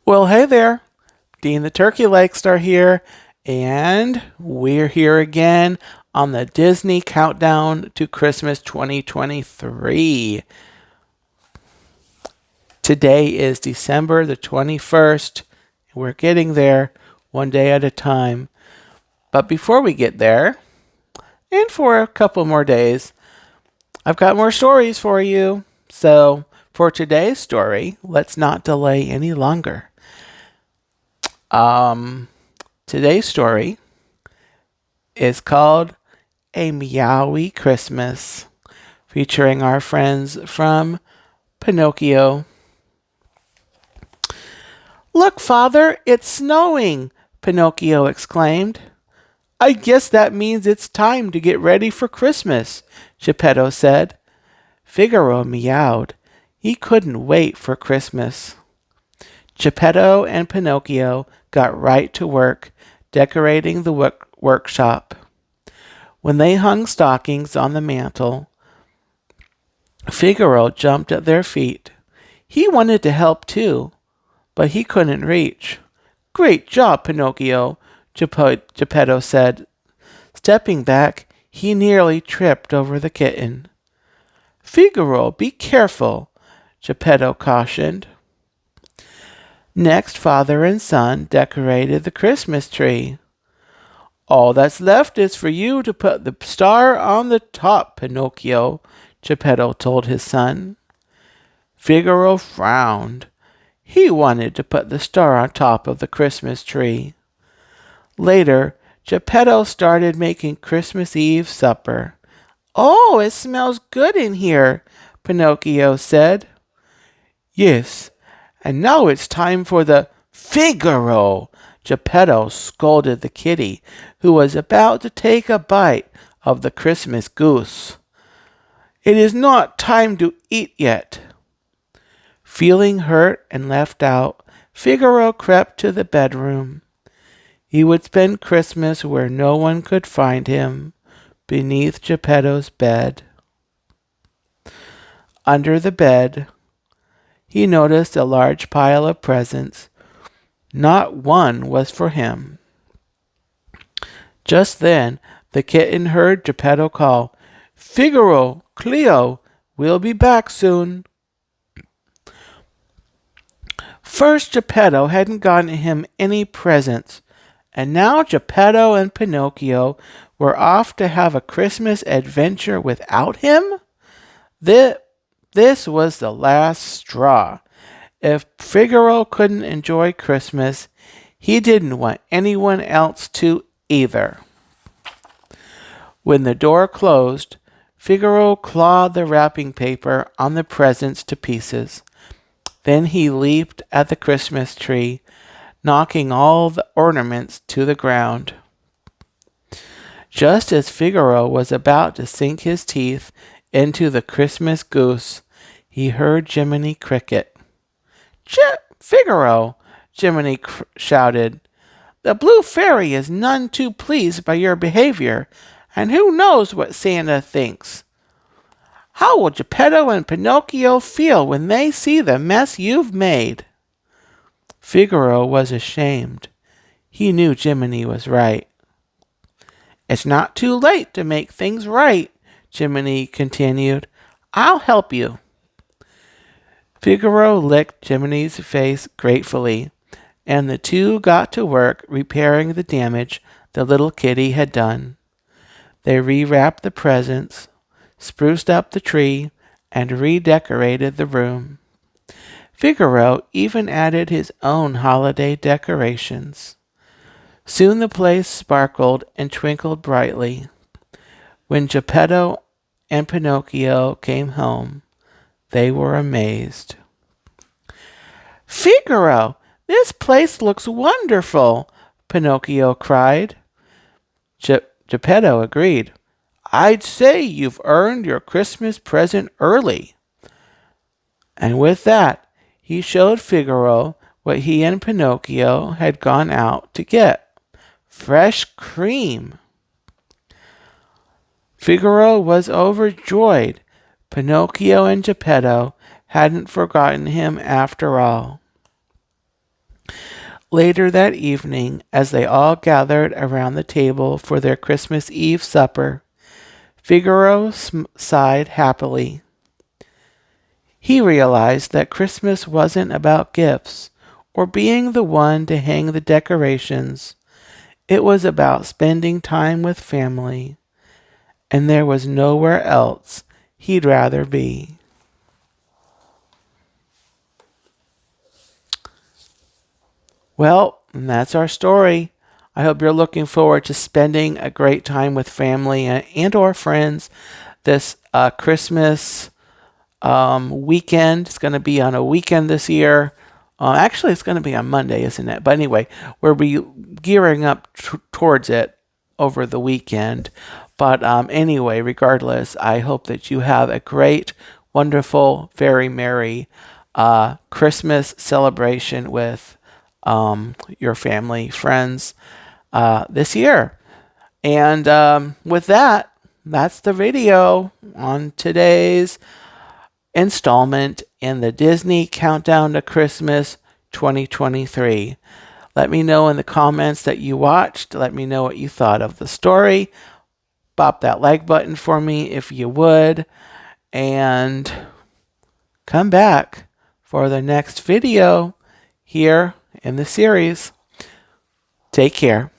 Well, hey there. Dean the Turkey Legster here, and we're here again on the Disney Countdown to Christmas 2023. Today is December the 21st. We're getting there one day at a time. But before we get there, and for a couple more days, I've got more stories for you. So for today's story, let's not delay any longer. Today's story is called A Meowie Christmas, featuring our friends from Pinocchio. "Look, Father, it's snowing!" Pinocchio exclaimed. "I guess that means it's time to get ready for Christmas," Geppetto said. Figaro meowed. He couldn't wait for Christmas. Geppetto and Pinocchio got right to work decorating the workshop. When they hung stockings on the mantel, Figaro jumped at their feet. He wanted to help too, but he couldn't reach. "Great job, Pinocchio," Geppetto said. Stepping back, he nearly tripped over the kitten. "Figaro, be careful," Geppetto cautioned. Next, father and son decorated the Christmas tree. "All that's left is for you to put the star on the top, Pinocchio," Geppetto told his son. Figaro frowned. He wanted to put the star on top of the Christmas tree. Later, Geppetto started making Christmas Eve supper. "Oh, it smells good in here," Pinocchio said. "Yes, and now it's time for the—" "Figaro!" Geppetto scolded the kitty, who was about to take a bite of the Christmas goose. "It is not time to eat yet." Feeling hurt and left out, Figaro crept to the bedroom. He would spend Christmas where no one could find him, beneath Geppetto's bed. Under the bed, he noticed a large pile of presents. Not one was for him. Just then, the kitten heard Geppetto call, "Figaro, Cleo, we'll be back soon." First, Geppetto hadn't gotten him any presents, and now Geppetto and Pinocchio were off to have a Christmas adventure without him? This was the last straw. If Figaro couldn't enjoy Christmas, he didn't want anyone else to either. When the door closed, Figaro clawed the wrapping paper on the presents to pieces. Then he leaped at the Christmas tree, knocking all the ornaments to the ground. Just as Figaro was about to sink his teeth into the Christmas goose, he heard Jiminy Cricket. "Figaro!" Jiminy shouted. "The Blue Fairy is none too pleased by your behavior, and who knows what Santa thinks. How will Geppetto and Pinocchio feel when they see the mess you've made?" Figaro was ashamed. He knew Jiminy was right. "It's not too late to make things right," Jiminy continued. "I'll help you." Figaro licked Jiminy's face gratefully, and the two got to work repairing the damage the little kitty had done. They rewrapped the presents, spruced up the tree, and redecorated the room. Figaro even added his own holiday decorations. Soon the place sparkled and twinkled brightly. When Geppetto and Pinocchio came home, they were amazed. "Figaro, this place looks wonderful!" Pinocchio cried. Geppetto agreed. "I'd say you've earned your Christmas present early." And with that, he showed Figaro what he and Pinocchio had gone out to get: fresh cream. Figaro was overjoyed. Pinocchio and Geppetto hadn't forgotten him after all. Later that evening, as they all gathered around the table for their Christmas Eve supper, Figaro sighed happily. He realized that Christmas wasn't about gifts or being the one to hang the decorations. It was about spending time with family, and there was nowhere else he'd rather be. Well, and that's our story. I hope you're looking forward to spending a great time with family and or friends this Christmas weekend. It's going to be on a weekend this year. Actually, it's going to be on Monday, isn't it? But anyway, we'll be gearing up towards it over the weekend. But anyway, regardless, I hope that you have a great, wonderful, very merry Christmas celebration with your family, friends this year. And with that, that's the video on today's installment in the Disney Countdown to Christmas 2023. Let me know in the comments that you watched. Let me know what you thought of the story. Bop that like button for me if you would. And come back for the next video here in the series. Take care.